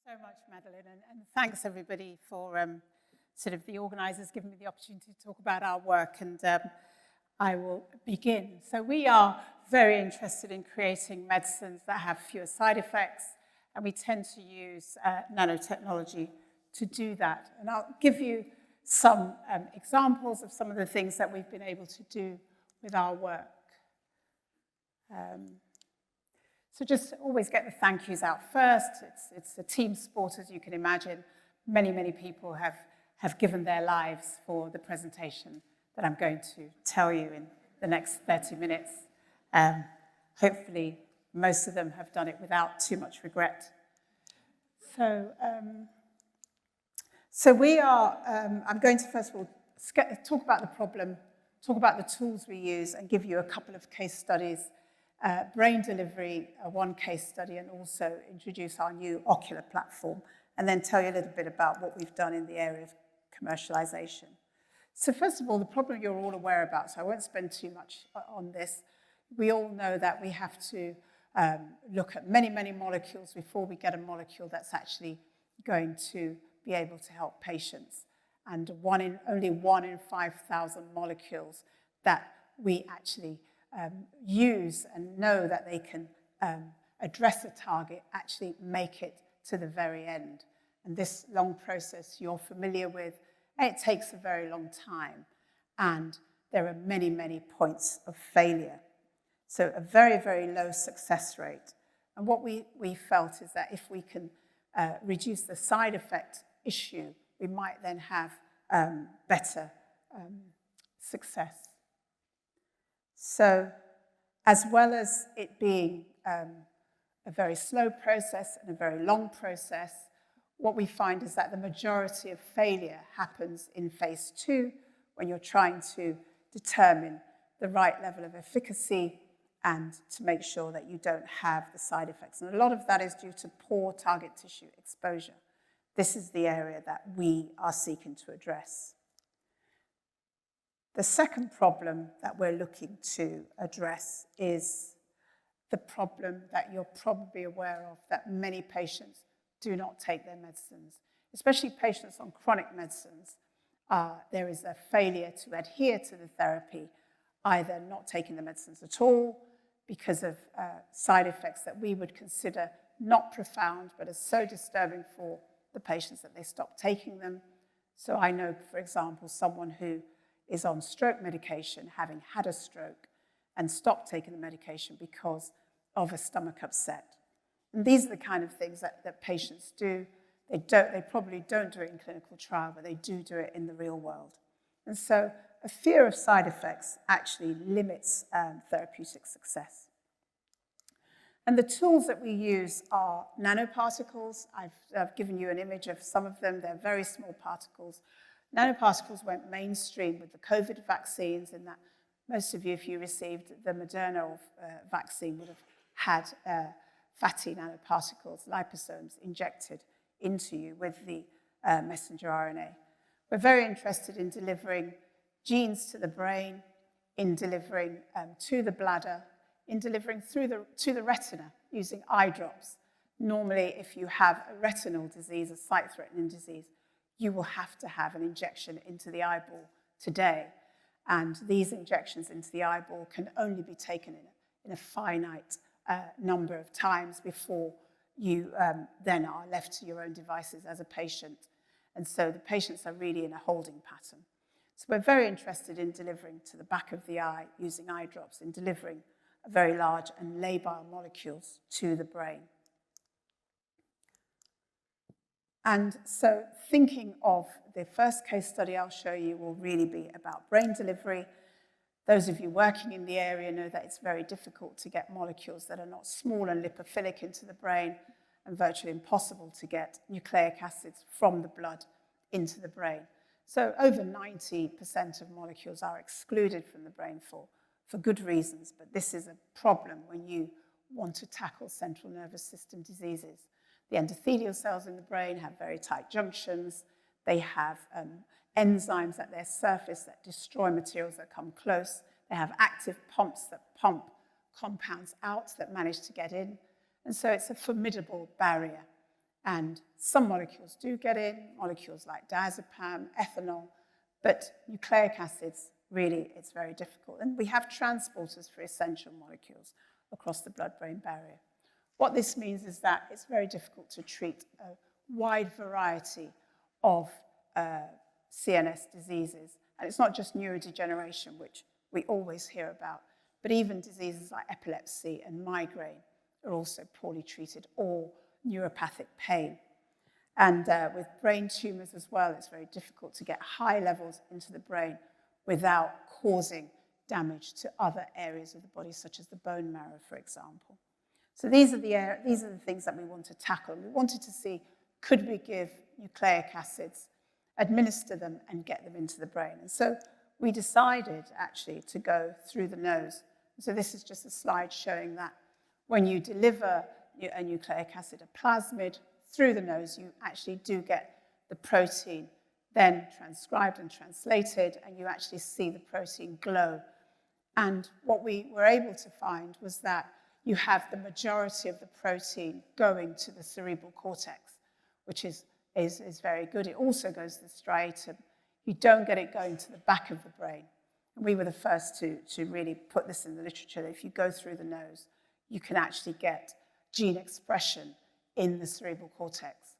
so much, Madeline, and thanks everybody for sort of the organisers giving me the opportunity to talk about our work, and I will begin. So we are very interested in creating medicines that have fewer side effects, and we tend to use nanotechnology to do that. And I'll give you some examples of some of the things that we've been able to do with our work. So just always get the thank yous out first. It's a team sport, as you can imagine. Many, many people have given their lives for the presentation that I'm going to tell you in the next 30 minutes. Hopefully, most of them have done it without too much regret. So we are, I'm going to first of all talk about the problem, talk about the tools we use, and give you a couple of case studies. Brain delivery, one case study, and also introduce our new ocular platform, and then tell you a little bit about what we've done in the area of commercialization. So first of all, the problem you're all aware about, so I won't spend too much on this. We all know that we have to look at many, many molecules before we get a molecule that's actually going to be able to help patients. And only one in 5,000 molecules that we actually use and know that they can address a target actually make it to the very end. And this long process you're familiar with, it takes a very long time, and there are many, many points of failure. So a very, very low success rate. And what we felt is that if we can reduce the side effect issue, we might then have better success. So as well as it being a very slow process and a very long process, what we find is that the majority of failure happens in phase 2 when you're trying to determine the right level of efficacy and to make sure that you don't have the side effects. And a lot of that is due to poor target tissue exposure. This is the area that we are seeking to address. The second problem that we're looking to address is the problem that you're probably aware of, that many patients do not take their medicines, especially patients on chronic medicines. There is a failure to adhere to the therapy, either not taking the medicines at all because of side effects that we would consider not profound, but are so disturbing for the patients that they stop taking them. So I know, for example, someone who is on stroke medication, having had a stroke, and stopped taking the medication because of a stomach upset. And these are the kind of things that patients do. They probably don't do it in clinical trial, but they do it in the real world. And so a fear of side effects actually limits therapeutic success. And the tools that we use are nanoparticles. I've given you an image of some of them. They're very small particles. Nanoparticles went mainstream with the COVID vaccines, in that most of you, if you received the Moderna vaccine, would have had fatty nanoparticles, liposomes, injected into you with the messenger RNA. We're very interested in delivering genes to the brain, in delivering to the bladder, in delivering to the retina using eye drops. Normally, if you have a retinal disease, a sight-threatening disease, you will have to have an injection into the eyeball today. And these injections into the eyeball can only be taken in a finite number of times before you then are left to your own devices as a patient. And so the patients are really in a holding pattern. So we're very interested in delivering to the back of the eye using eye drops, in delivering very large and labile molecules to the brain. And so thinking of the first case study I'll show you will really be about brain delivery. Those of you working in the area know that it's very difficult to get molecules that are not small and lipophilic into the brain, and virtually impossible to get nucleic acids from the blood into the brain. So over 90% of molecules are excluded from the brain for good reasons, but this is a problem when you want to tackle central nervous system diseases. The endothelial cells in the brain have very tight junctions. They have enzymes at their surface that destroy materials that come close. They have active pumps that pump compounds out that manage to get in. And so it's a formidable barrier. And some molecules do get in, molecules like diazepam, ethanol, but nucleic acids, really, it's very difficult. And we have transporters for essential molecules across the blood-brain barrier. What this means is that it's very difficult to treat a wide variety of CNS diseases. And it's not just neurodegeneration, which we always hear about, but even diseases like epilepsy and migraine are also poorly treated, or neuropathic pain. And with brain tumors as well, it's very difficult to get high levels into the brain without causing damage to other areas of the body, such as the bone marrow, for example. So these are the things that we want to tackle. We wanted to see, could we give nucleic acids, administer them, and get them into the brain? And so we decided, actually, to go through the nose. So this is just a slide showing that when you deliver a nucleic acid, a plasmid, through the nose, you actually do get the protein then transcribed and translated, and you actually see the protein glow. And what we were able to find was that you have the majority of the protein going to the cerebral cortex, which is very good. It also goes to the striatum. You don't get it going to the back of the brain. And we were the first to really put this in the literature, that if you go through the nose, you can actually get gene expression in the cerebral cortex.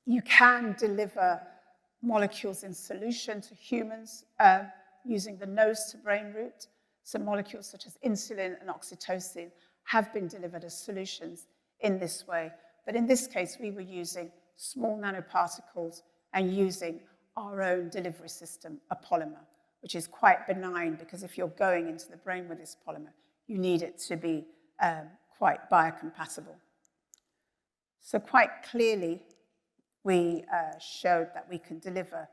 You can deliver molecules in solution to humans using the nose-to-brain route. So molecules such as insulin and oxytocin have been delivered as solutions in this way. But in this case, we were using small nanoparticles and using our own delivery system, a polymer, which is quite benign, because if you're going into the brain with this polymer, you need it to be quite biocompatible. So quite clearly, we showed that we can deliver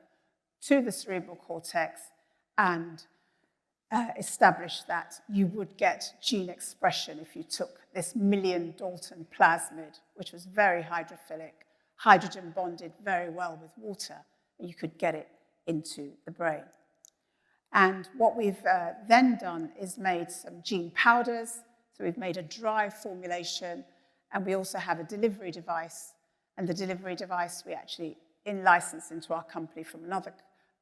to the cerebral cortex and establish that you would get gene expression if you took this 1 million Dalton plasmid, which was very hydrophilic, hydrogen bonded very well with water, and you could get it into the brain. And what we've then done is made some gene powders. So we've made a dry formulation, and we also have a delivery device. And the delivery device we actually in-license into our company from another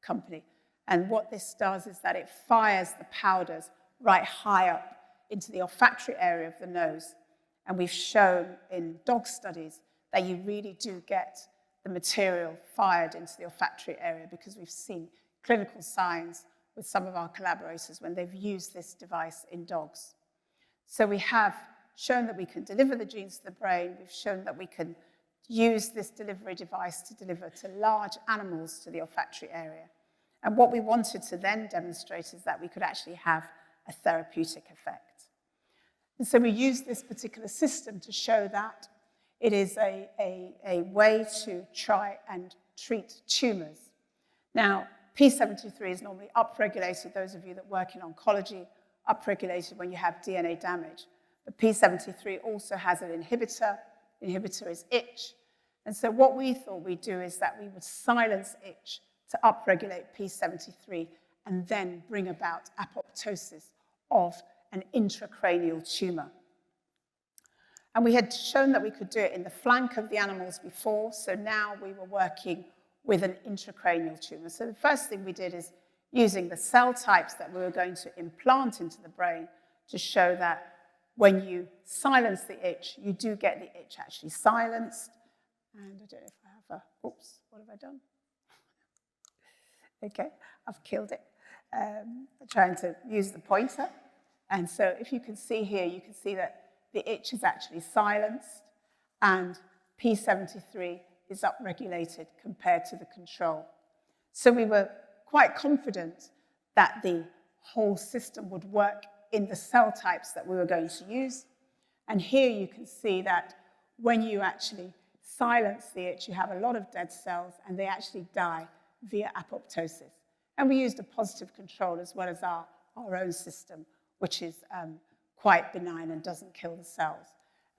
company. And what this does is that it fires the powders right high up into the olfactory area of the nose. And we've shown in dog studies that you really do get the material fired into the olfactory area, because we've seen clinical signs with some of our collaborators when they've used this device in dogs. So we have shown that we can deliver the genes to the brain. We've shown that we can use this delivery device to deliver to large animals to the olfactory area. And what we wanted to then demonstrate is that we could actually have a therapeutic effect. And so we used this particular system to show that it is a way to try and treat tumors. Now, P73 is normally upregulated, those of you that work in oncology, upregulated when you have DNA damage. But P73 also has an inhibitor. The inhibitor is itch. And so what we thought we'd do is that we would silence itch to upregulate P73 and then bring about apoptosis of an intracranial tumor. And we had shown that we could do it in the flank of the animals before, so now we were working with an intracranial tumor. So the first thing we did is using the cell types that we were going to implant into the brain to show that when you silence the itch, you do get the itch actually silenced. And I don't know if I have a, oops, what have I done? Okay, I've killed it. Trying to use the pointer. And so if you can see here, you can see that the itch is actually silenced and P73 is upregulated compared to the control. So we were quite confident that the whole system would work in the cell types that we were going to use. And here you can see that when you actually silence the itch, you have a lot of dead cells and they actually die via apoptosis. And we used a positive control as well as our own system, which is quite benign and doesn't kill the cells.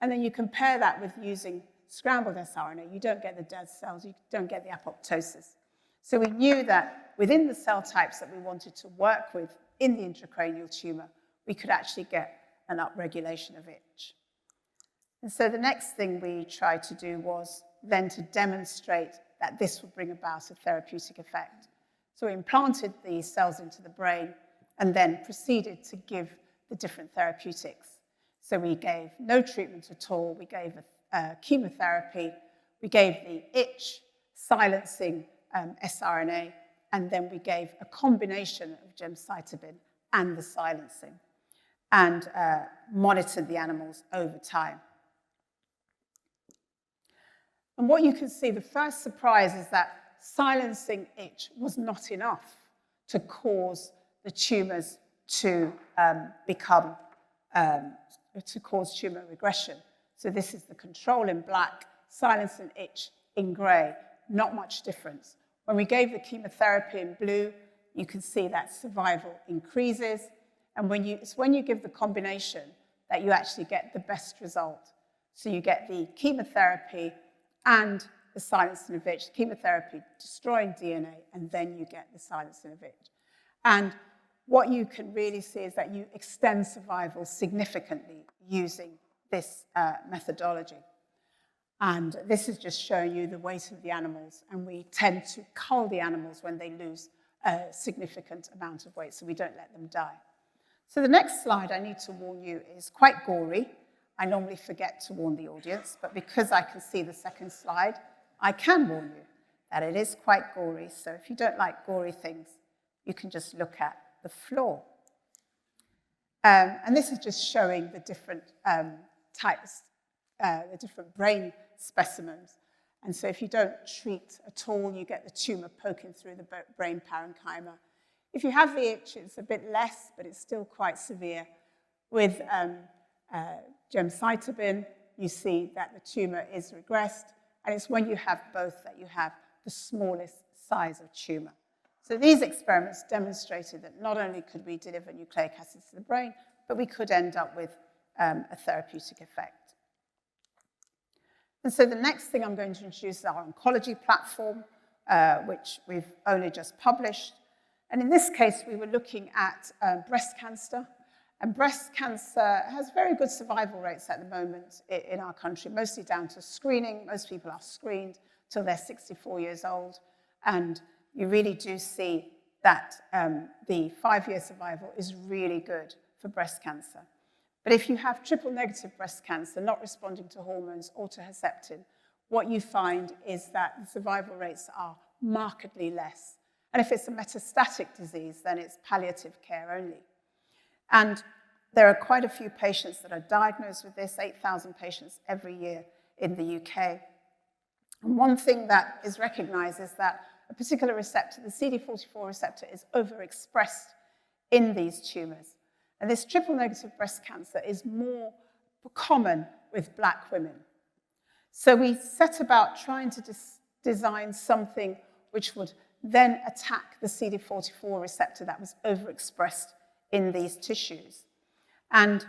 And then you compare that with using scrambled siRNA. You don't get the dead cells, you don't get the apoptosis. So we knew that within the cell types that we wanted to work with in the intracranial tumor, we could actually get an upregulation of itch. And so the next thing we tried to do was then to demonstrate that this would bring about a therapeutic effect. So we implanted these cells into the brain and then proceeded to give the different therapeutics. So we gave no treatment at all. We gave chemotherapy. We gave the itch silencing siRNA, and then we gave a combination of gemcitabine and the silencing, and monitored the animals over time. And what you can see, the first surprise is that silencing itch was not enough to cause the tumors to cause tumor regression. So this is the control in black, silence and itch in gray, not much difference. When we gave the chemotherapy in blue, you can see that survival increases. And it's when you give the combination that you actually get the best result. So you get the chemotherapy and the silencing of itch, chemotherapy destroying DNA, and then you get the silencing of itch. And what you can really see is that you extend survival significantly using this methodology. And this is just showing you the weight of the animals, and we tend to cull the animals when they lose a significant amount of weight, so we don't let them die. So the next slide, I need to warn you, is quite gory. I normally forget to warn the audience, but because I can see the second slide, I can warn you that it is quite gory. So if you don't like gory things, you can just look at the floor. And this is just showing the different types, the different brain specimens. And so if you don't treat at all, you get the tumor poking through the brain parenchyma. If you have the itch, it's a bit less, but it's still quite severe. With gemcitabine, you see that the tumor is regressed, and it's when you have both that you have the smallest size of tumor. So these experiments demonstrated that not only could we deliver nucleic acids to the brain, but we could end up with a therapeutic effect. And so the next thing I'm going to introduce is our oncology platform, which we've only just published. And in this case, we were looking at breast cancer. And breast cancer has very good survival rates at the moment in our country, mostly down to screening. Most people are screened till they're 64 years old. And you really do see that the 5-year survival is really good for breast cancer. But if you have triple-negative breast cancer, not responding to hormones or to Herceptin, what you find is that the survival rates are markedly less. And if it's a metastatic disease, then it's palliative care only. And there are quite a few patients that are diagnosed with this, 8,000 patients every year in the UK. And one thing that is recognized is that a particular receptor, the CD44 receptor, is overexpressed in these tumors. And this triple-negative breast cancer is more common with Black women. So we set about trying to design something which would then attack the CD44 receptor that was overexpressed in these tissues. And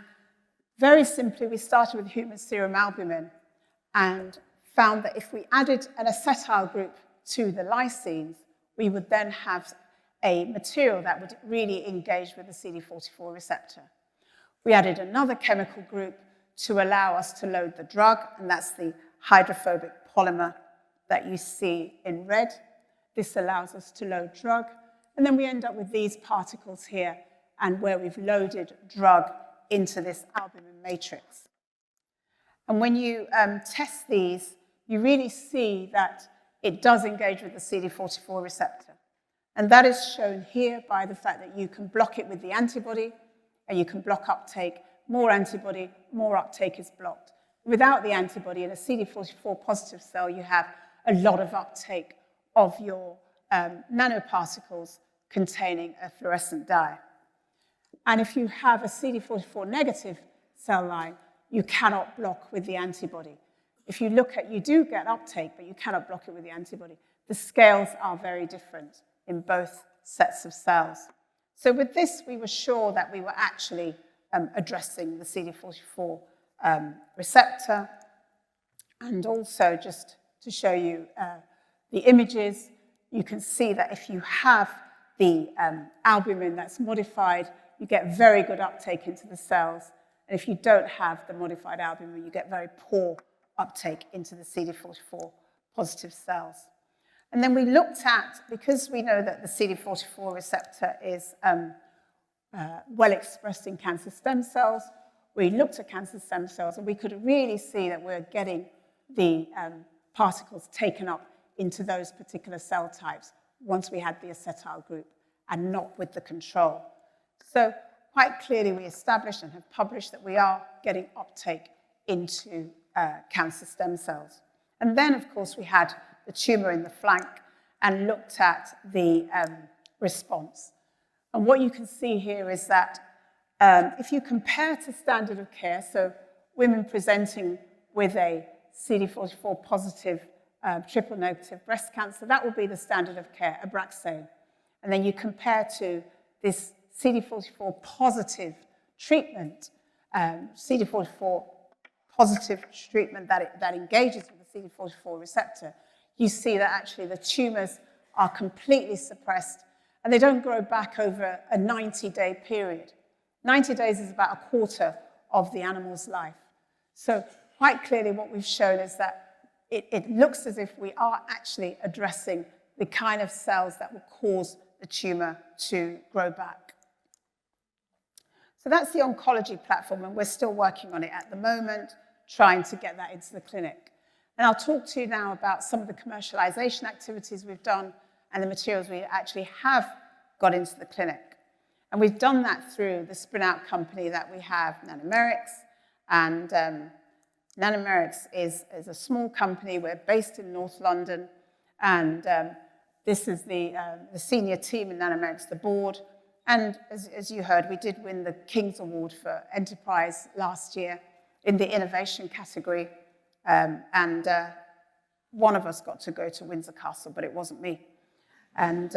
very simply, we started with human serum albumin and found that if we added an acetyl group to the lysines, we would then have a material that would really engage with the CD44 receptor. We added another chemical group to allow us to load the drug, and that's the hydrophobic polymer that you see in red. This allows us to load drug, and then we end up with these particles here, and where we've loaded drug into this albumin matrix. And when you test these, you really see that it does engage with the CD44 receptor. And that is shown here by the fact that you can block it with the antibody, and you can block uptake. More antibody, more uptake is blocked. Without the antibody, in a CD44 positive cell, you have a lot of uptake of your nanoparticles containing a fluorescent dye. And if you have a CD44 negative cell line, you cannot block with the antibody. If you look at, you do get uptake, but you cannot block it with the antibody. The scales are very different in both sets of cells. So with this, we were sure that we were actually addressing the CD44 receptor. And also, just to show you the images, you can see that if you have the albumin that's modified, you get very good uptake into the cells. And if you don't have the modified albumin, you get very poor uptake into the CD44 positive cells. And then we looked at, because we know that the CD44 receptor is well expressed in cancer stem cells, we looked at cancer stem cells and we could really see that we're getting the particles taken up into those particular cell types once we had the acetyl group and not with the control. So quite clearly we established and have published that we are getting uptake into cancer stem cells. And then, of course, we had the tumor in the flank and looked at the response. And what you can see here is that if you compare to standard of care, so women presenting with a CD44 positive triple negative breast cancer, that will be the standard of care, Abraxane. And then you compare to this CD44 positive treatment, CD44 positive treatment that engages with the CD44 receptor, you see that actually the tumors are completely suppressed and they don't grow back over a 90-day period. 90 days is about a quarter of the animal's life. So quite clearly what we've shown is that it looks as if we are actually addressing the kind of cells that will cause the tumor to grow back. So that's the oncology platform, and we're still working on it at the moment, trying to get that into the clinic. And I'll talk to you now about some of the commercialization activities we've done and the materials we actually have got into the clinic. And we've done that through the spin-out company that we have, Nanomerics. And Nanomerics is a small company. We're based in North London. And this is the senior team in Nanomerics, the board. And as you heard, we did win the King's Award for Enterprise last year in the innovation category. And one of us got to go to Windsor Castle, but it wasn't me. And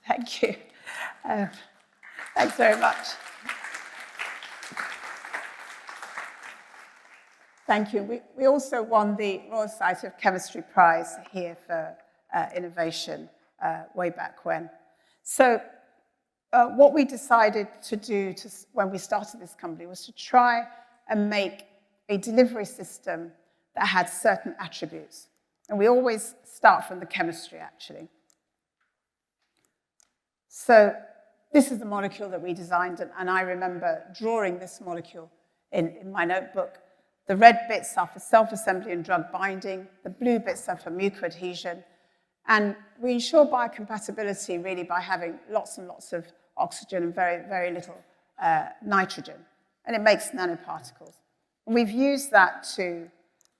thank you. Thanks very much. Thank you. We also won the Royal Society of Chemistry Prize here for innovation way back when. So what we decided to do when we started this company was to try and make a delivery system that had certain attributes. And we always start from the chemistry, actually. So this is the molecule that we designed, and I remember drawing this molecule in my notebook. The red bits are for self-assembly and drug binding. The blue bits are for mucoadhesion. And we ensure biocompatibility really by having lots and lots of oxygen and very, very little nitrogen. And it makes nanoparticles. And we've used that to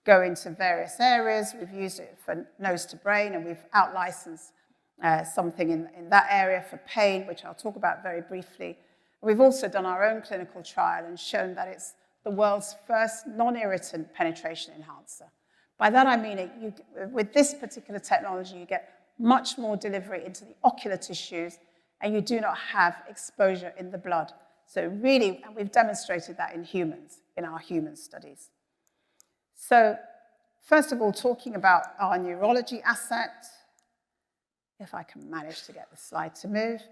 go into various areas. We've used it for nose to brain, and we've out-licensed something in that area for pain, which I'll talk about very briefly. We've also done our own clinical trial and shown that it's the world's first non-irritant penetration enhancer. By that I mean, with this particular technology, you get much more delivery into the ocular tissues, and you do not have exposure in the blood. So really, and we've demonstrated that in humans, in our human studies. So first of all, talking about our neurology asset, if I can manage to get the slide to move,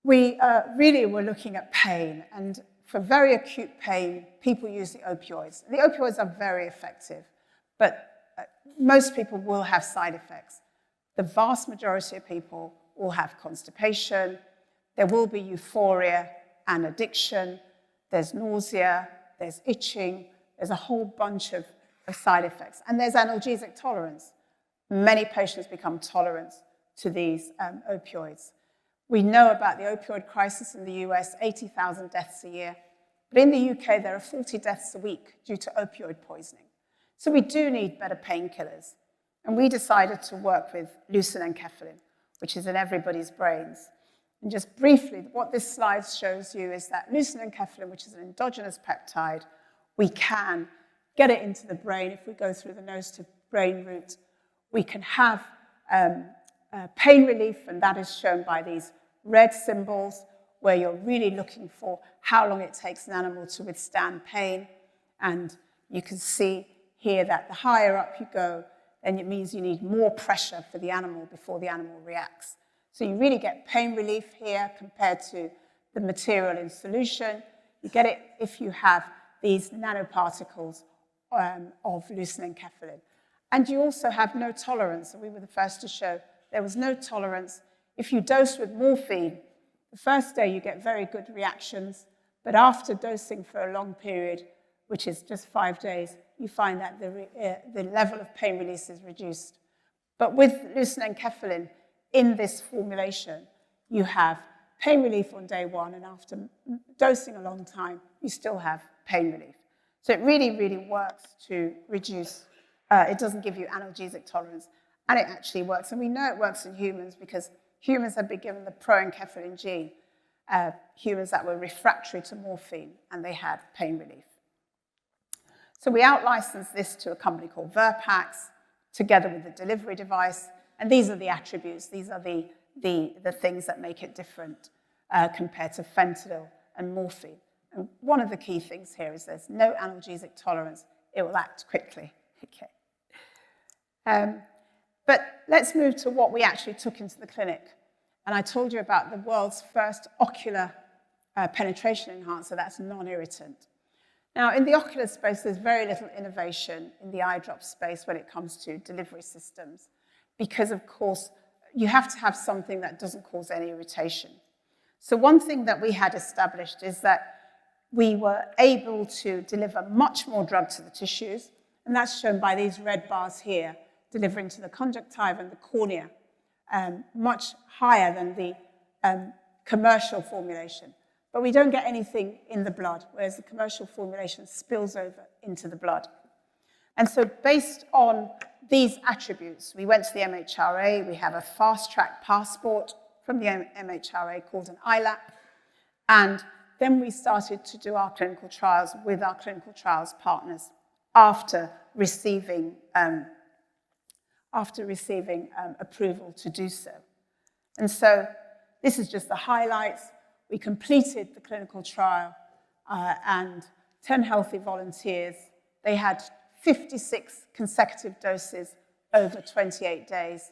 we really were looking at pain. And for very acute pain, people use the opioids. The opioids are very effective, but most people will have side effects. The vast majority of people will have constipation. There will be euphoria and addiction. There's nausea, there's itching, there's a whole bunch of side effects. And there's analgesic tolerance. Many patients become tolerant to these opioids. We know about the opioid crisis in the US, 80,000 deaths a year. But in the UK, there are 40 deaths a week due to opioid poisoning. So we do need better painkillers. And we decided to work with leucine and enkephalin, which is in everybody's brains. And just briefly, what this slide shows you is that leucine and enkephalin, which is an endogenous peptide, we can get it into the brain if we go through the nose to brain route. We can have pain relief, and that is shown by these red symbols, where you're really looking for how long it takes an animal to withstand pain. And you can see here that the higher up you go, then it means you need more pressure for the animal before the animal reacts. So you really get pain relief here compared to the material in solution. You get it if you have these nanoparticles of leucine enkephalin. And you also have no tolerance. And we were the first to show there was no tolerance. If you dose with morphine, the first day you get very good reactions, but after dosing for a long period, which is just 5 days, you find that the level of pain release is reduced. But with leucine enkephalin in this formulation, you have pain relief on day 1, and after dosing a long time, you still have pain relief. So it really, really works to reduce, it doesn't give you analgesic tolerance, and it actually works. And we know it works in humans because humans have been given the proenkephalin gene, humans that were refractory to morphine, and they had pain relief. So we out-licensed this to a company called Verpax, together with the delivery device, and these are the attributes, these are the things that make it different compared to fentanyl and morphine. And one of the key things here is there's no analgesic tolerance. It will act quickly. Okay. But let's move to what we actually took into the clinic. And I told you about the world's first ocular penetration enhancer that's non-irritant. Now, in the ocular space, there's very little innovation in the eye drop space when it comes to delivery systems, because, of course, you have to have something that doesn't cause any irritation. So one thing that we had established is that we were able to deliver much more drug to the tissues, and that's shown by these red bars here, delivering to the conjunctiva and the cornea, much higher than the commercial formulation. But we don't get anything in the blood, whereas the commercial formulation spills over into the blood. And so based on these attributes, we went to the MHRA. We have a fast-track passport from the MHRA called an ILAP. And then we started to do our clinical trials with our clinical trials partners after receiving approval to do so. And so this is just the highlights. We completed the clinical trial and 10 healthy volunteers. They had 56 consecutive doses over 28 days.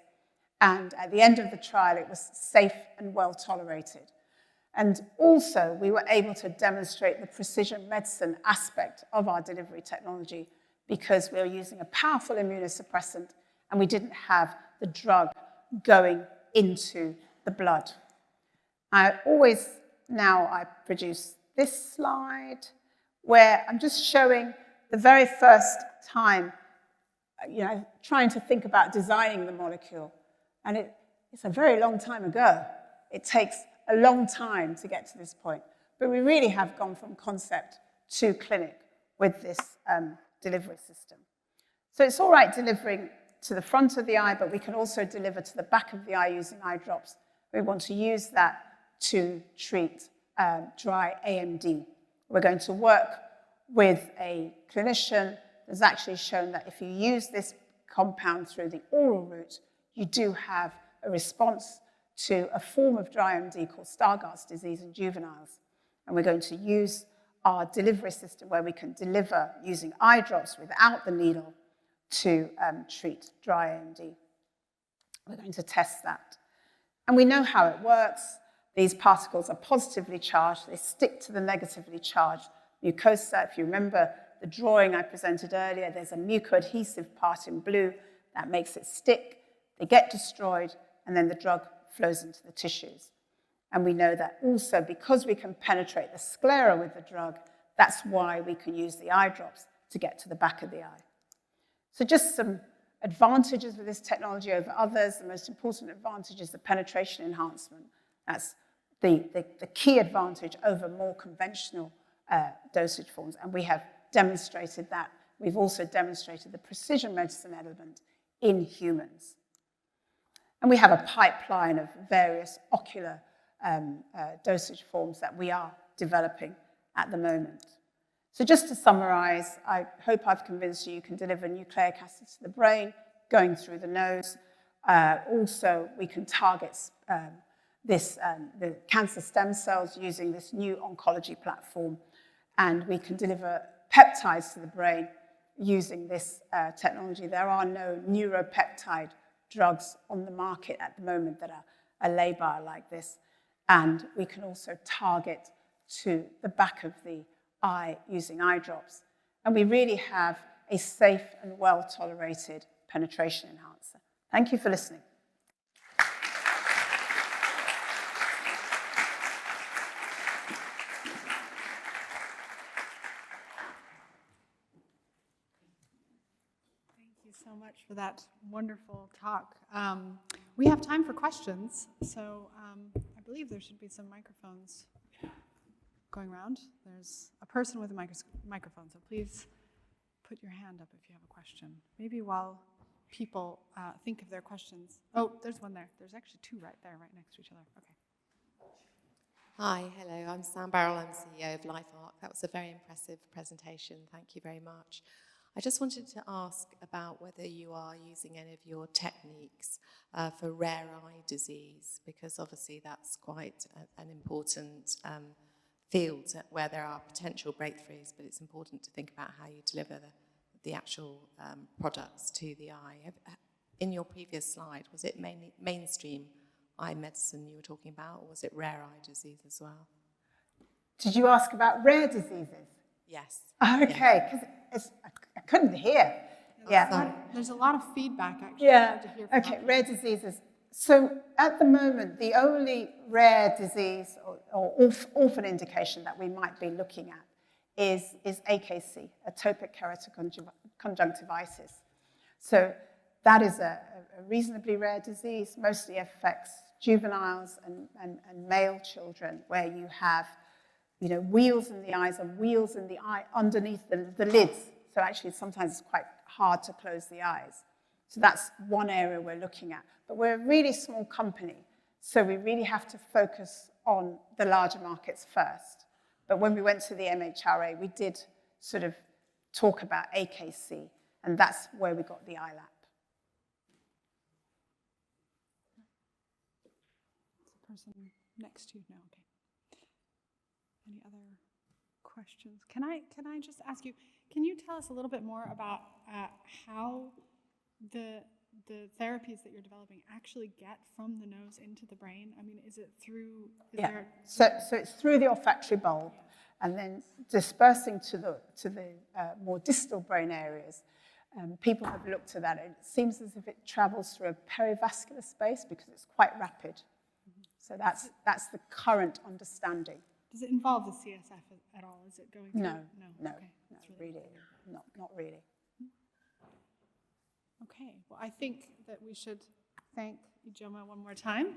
And at the end of the trial, it was safe and well tolerated. And also, we were able to demonstrate the precision medicine aspect of our delivery technology because we were using a powerful immunosuppressant and we didn't have the drug going into the blood. Now I produce this slide where I'm just showing the very first time, trying to think about designing the molecule. And it's a very long time ago. It takes a long time to get to this point. But we really have gone from concept to clinic with this delivery system. So it's all right delivering to the front of the eye, but we can also deliver to the back of the eye using eye drops. We want to use that to treat dry AMD. We're going to work with a clinician that's actually shown that if you use this compound through the oral route, you do have a response to a form of dry AMD called Stargardt's disease in juveniles. And we're going to use our delivery system where we can deliver using eye drops without the needle to treat dry AMD. We're going to test that. And we know how it works. These particles are positively charged. They stick to the negatively charged mucosa. If you remember the drawing I presented earlier, there's a mucoadhesive part in blue that makes it stick. They get destroyed, and then the drug flows into the tissues. And we know that also because we can penetrate the sclera with the drug, that's why we can use the eye drops to get to the back of the eye. So just some advantages with this technology over others. The most important advantage is the penetration enhancement. That's the key advantage over more conventional dosage forms. And we have demonstrated that. We've also demonstrated the precision medicine element in humans. And we have a pipeline of various ocular dosage forms that we are developing at the moment. So just to summarize, I hope I've convinced you you can deliver nucleic acids to the brain, going through the nose. Also, we can target the cancer stem cells using this new oncology platform. And we can deliver peptides to the brain using this technology. There are no neuropeptide drugs on the market at the moment that are a labile like this. And we can also target to the back of the eye using eye drops. And we really have a safe and well-tolerated penetration enhancer. Thank you for listening. Thank you so much for that wonderful talk. We have time for questions, so I believe there should be some microphones going around. There's a person with a microphone, so please put your hand up if you have a question. Maybe while people think of their questions. Oh, there's one there. There's actually two right there, right next to each other. Okay. Hi, hello, I'm Sam Barrell, I'm CEO of LifeArc. That was a very impressive presentation, thank you very much. I just wanted to ask about whether you are using any of your techniques for rare eye disease, because obviously that's quite an important field where there are potential breakthroughs, but it's important to think about how you deliver the actual products to the eye. In your previous slide, was it mainly mainstream eye medicine you were talking about, or was it rare eye disease as well? Did you ask about rare diseases? Yes. Okay, because I couldn't hear. Yeah. There's a lot of feedback, actually. Yeah. To hear from Okay, rare diseases. So at the moment, the only rare disease or orphan indication that we might be looking at is AKC, atopic keratoconjunctivitis. So that is a reasonably rare disease, mostly affects juveniles and male children, where you have wheals in the eyes and wheals in the eye underneath the lids. So actually, sometimes it's quite hard to close the eyes. So that's one area we're looking at. But we're a really small company, so we really have to focus on the larger markets first. But when we went to the MHRA, we did sort of talk about AKC, and that's where we got the iLap. The person next to you? No, okay. Any other questions? Can I just ask you, can you tell us a little bit more about how the therapies that you're developing actually get from the nose into the brain? I mean, is it through? So it's through the olfactory bulb, and then dispersing to the more distal brain areas. People have looked at that. It seems as if it travels through a perivascular space because it's quite rapid. Mm-hmm. So that's the current understanding. Does it involve the CSF at all? Is it going through? No, okay. Not really. Okay, well, I think that we should thank Ijeoma one more time.